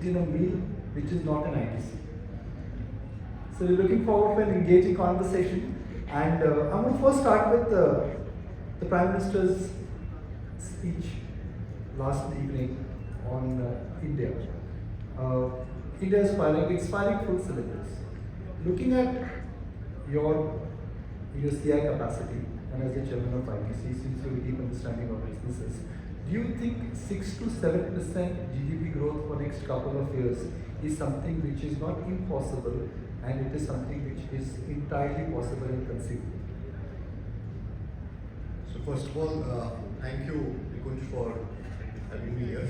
in a meal which is not an ITC. So we're looking forward to an engaging conversation, and I'm going to first start with the Prime Minister's speech last evening on India. India is firing, it's firing full cylinders. Looking at your CI capacity, and as the chairman of ITC, since you have a deep understanding of businesses, do you think 6 to 7% GDP growth for next couple of years is something which is not impossible, and it is something which is entirely possible and conceivable? So first of all, thank you, Tycoon, for having me here.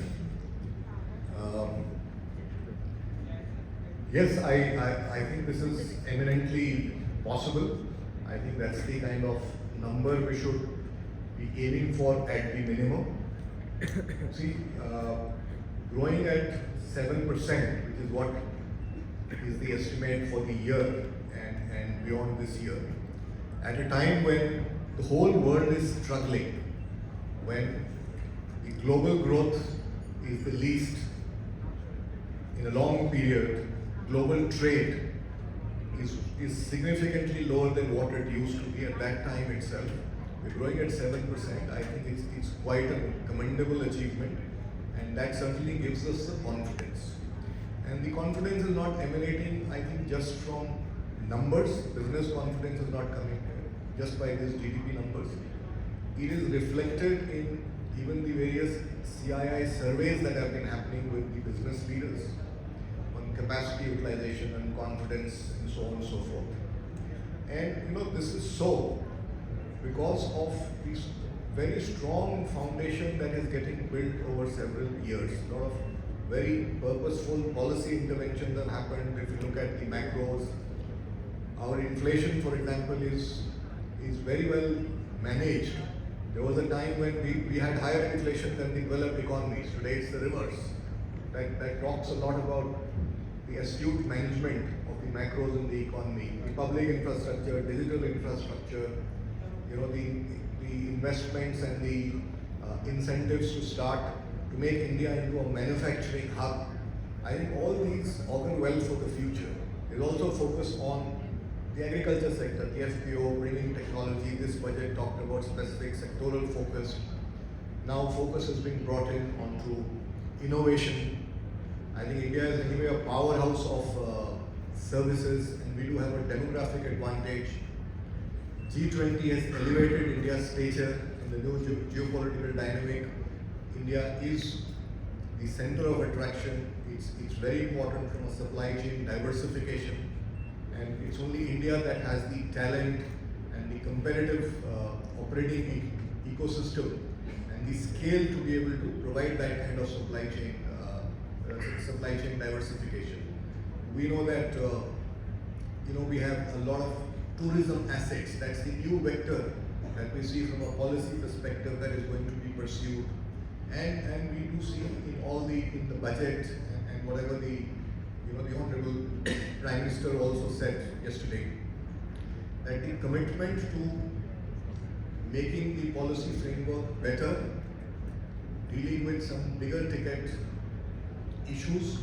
Yes, I think this is eminently possible. I think that's the kind of number we should be aiming for at the minimum. See, growing at 7%, which is what is the estimate for the year and beyond this year, at a time when the whole world is struggling, when the global growth is the least in a long period, global trade is significantly lower than what it used to be at that time itself. We're growing at 7%. I think it's quite a commendable achievement, and that certainly gives us the confidence. And the confidence is not emanating, I think, just from numbers. Business confidence is not coming just by these GDP numbers. It is reflected in even the various CII surveys that have been happening with the business leaders on capacity utilization and confidence and so on and so forth. And this is so because of this very strong foundation that is getting built over several years. A lot of very purposeful policy interventions have happened. If you look at the macros, our inflation, for example, is very well managed. There was a time when we had higher inflation than the developed economies. Today it's the reverse. That talks a lot about the astute management of the macros in the economy, the public infrastructure, digital infrastructure, the investments and the incentives to start to make India into a manufacturing hub. I think all these augur well for the future. There's also focus on the agriculture sector, the FPO, bringing technology. This budget talked about specific sectoral focus. Now focus is being brought in onto innovation. I think India is anyway a powerhouse of services, and we do have a demographic advantage. G20 has elevated India's stature in the new geopolitical dynamic. India is the center of attraction. It's very important from a supply chain diversification, and it's only India that has the talent and the competitive operating ecosystem and the scale to be able to provide that kind of supply chain diversification. We know that we have a lot of tourism assets. That's the new vector that we see from a policy perspective that is going to be pursued. And we do see in the budget and whatever the Honorable Prime Minister also said yesterday, that the commitment to making the policy framework better, dealing with some bigger ticket issues,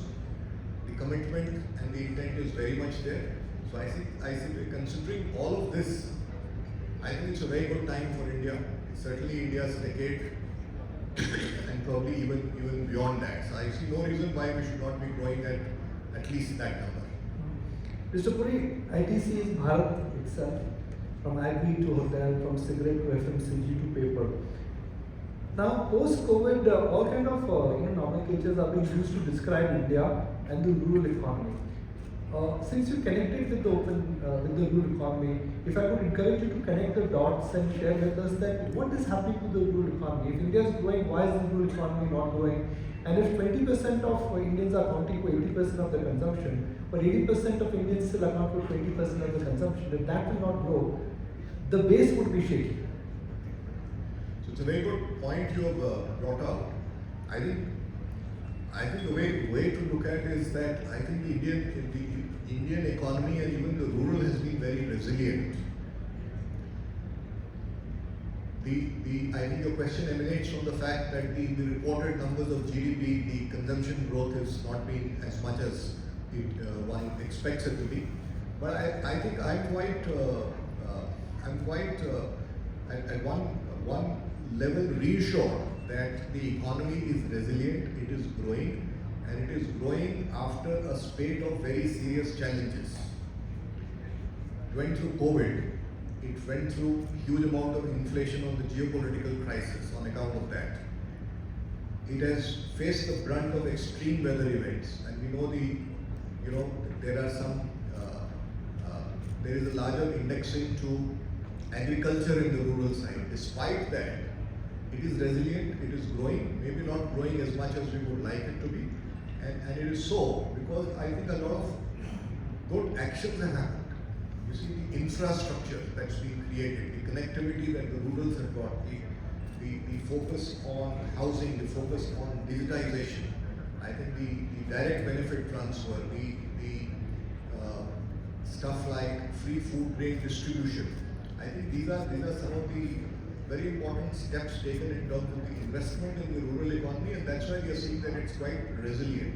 the commitment and the intent is very much there. So I think considering all of this, I think it's a very good time for India. It's certainly India's decade, and probably even beyond that. So I see no reason why we should not be growing at least that number. Mr. Puri, ITC is Bharat itself, from agri to hotel, from cigarette to FMCG to paper. Now, post-COVID, all kind of nomenclatures are being used to describe India and the rural economy. Since you connected with the rural economy, if I could encourage you to connect the dots and share with us that what is happening to the rural economy? If India is growing, why is the rural economy not growing? And if 20% of Indians are accounting for 80% of the consumption, but 80% of Indians still account for 20% of the consumption, if that will not grow, the base would be shaky. So it's a very good point you have brought up. I think the way to look at it is that I think the Indian economy and even the rural has been very resilient. I think your question emanates from the fact that the reported numbers of GDP, the consumption growth has not been as much as one expects it to be. But I think I'm quite at one level reassured that the economy is resilient, it is growing, and it is growing after a spate of very serious challenges. It went through COVID, it went through huge amount of inflation on the geopolitical crisis on account of that. It has faced the brunt of extreme weather events, and we know there are some there is a larger indexing to agriculture in the rural side. Despite that, it is resilient, it is growing, maybe not growing as much as we would like it to be, and it is so because I think a lot of good actions have happened. You see the infrastructure that's been created, the connectivity that the rurals have got, the focus on housing, the focus on digitization. I think the direct benefit transfer, the stuff like free food grain distribution. I think these are some of the very important steps taken in terms of the investment in the rural economy, and that's why we are seeing that it's quite resilient.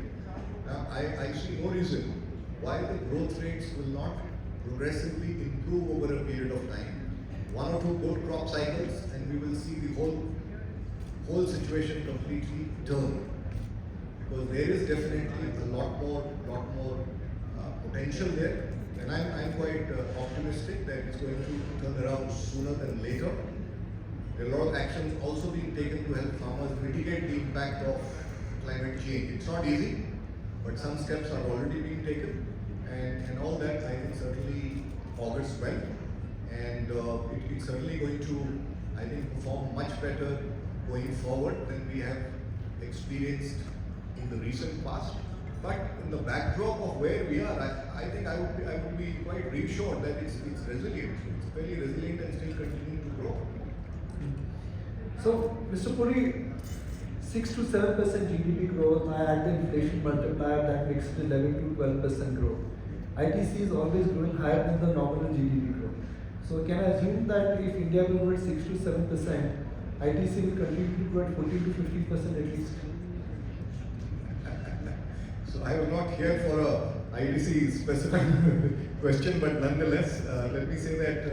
Now, I see no reason why the growth rates will not progressively improve over a period of time. One or two good crop cycles, and we will see the whole situation completely turn. Because there is definitely a lot more potential there, and I'm quite optimistic that it's going to turn around sooner than later. There are a lot of actions also being taken to help farmers mitigate the impact of climate change. It's not easy, but some steps are already being taken, and all that I think certainly augurs well, and it's certainly going to, I think, perform much better going forward than we have experienced in the recent past. But in the backdrop of where we are, I think I would be quite reassured that it's resilient. It's fairly resilient and still continuing to grow. So, Mr. Puri, 6 to 7% GDP growth, I add the inflation multiplier, that makes it 11 to 12% growth. ITC is always growing higher than the nominal GDP growth. So, can I assume that if India will grow at 6 to 7%, ITC will continue to grow at 14 to 15% at least? So, I was not here for a ITC specific question, but nonetheless, let me say that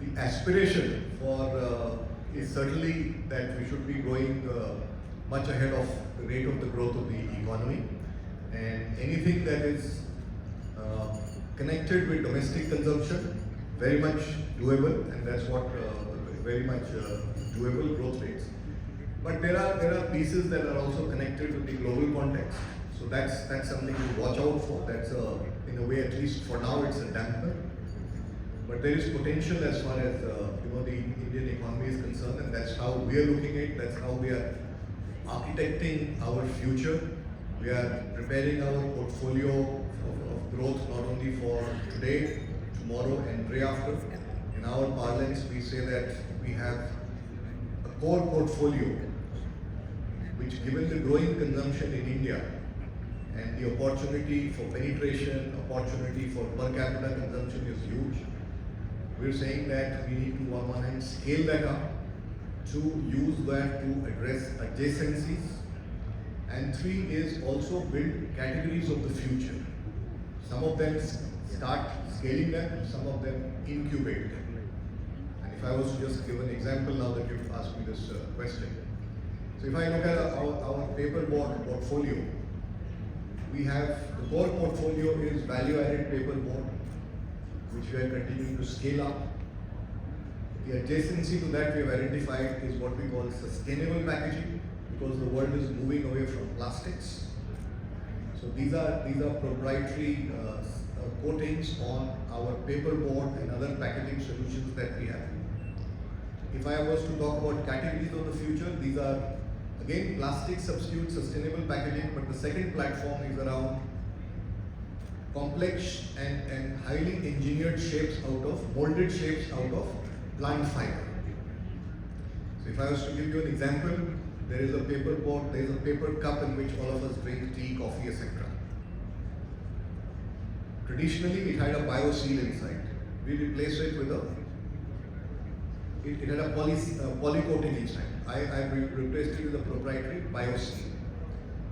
the aspiration for is certainly that we should be growing much ahead of the rate of the growth of the economy, and anything that is connected with domestic consumption, very much doable, and that's what very much doable growth rates. But there are pieces that are also connected with the global context, so that's something to watch out for. That's in a way, at least for now, it's a dampener. But there is potential as far as the Indian economy is concerned, and that's how we are looking at it. That's how we are architecting our future. We are preparing our portfolio of growth not only for today, tomorrow, and day after. In our parlance, we say that we have a core portfolio, which, given the growing consumption in India and the opportunity for penetration, opportunity for per capita consumption is huge. We're saying that we need to, on one hand, scale that up, to use that to address adjacencies, and three is also build categories of the future. Some of them start scaling them, some of them incubate them. And if I was to just give an example now that you've asked me this question. So if I look at our paperboard portfolio, we have the core portfolio is value-added paperboard, which we are continuing to scale up. The adjacency to that we have identified is what we call sustainable packaging, because the world is moving away from plastics. So these are proprietary coatings on our paperboard and other packaging solutions that we have. If I was to talk about categories of the future, these are again plastic substitute sustainable packaging, but the second platform is around complex and highly engineered shapes molded shapes out of plant fiber. So if I was to give you an example, there is a paper pot, there is a paper cup in which all of us drink tea, coffee, etc. Traditionally, it had a bio seal inside. We replace it with a it had a poly coating inside. I replaced it with a proprietary BioSeal.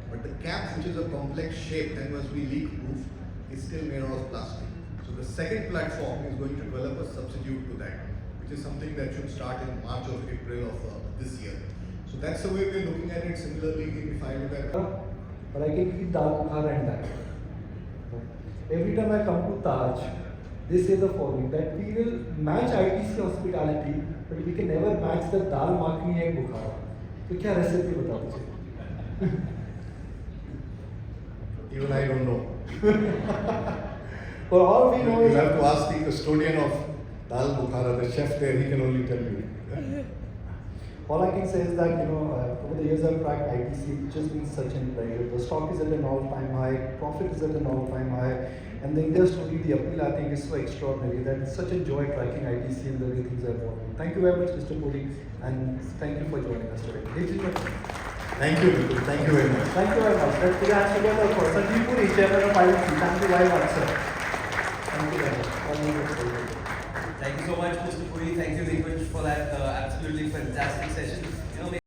But the cap, which is a complex shape and must be leak proof, is still made out of plastic. So the second platform is going to develop a substitute to that, which is something that should start in March or April of this year. So that's the way we're looking at it. Similarly, if I look at but I can eat dal bukhara and that. Every time I come to Taj, they say the following, that we will match ITC hospitality, but we can never match the dal makhani and bukhara. So क्या recipe बताओ मुझे? even I don't know. For all we know You is have to ask the custodian of Dal Bukhara, the chef there, he can only tell you. all I can say is that over the years I've tracked ITC, it's just been such a pleasure. The stock is at an all-time high, profit is at an all-time high, and the India story, the appeal I think is so extraordinary that it's such a joy tracking ITC and the way things are evolving. Thank you very much, Mr. Puri, and thank you for joining us today. Ladies and gentlemen, Thank you, Vipul. Thank you very much. thank you very much. Let's put your hands together for Sanjiv Puri, Chairman of ITC. Thank you very much, sir. Thank you very much. Thank you so much, Mr. Puri. Thank you, Nikunj, for that absolutely fantastic session.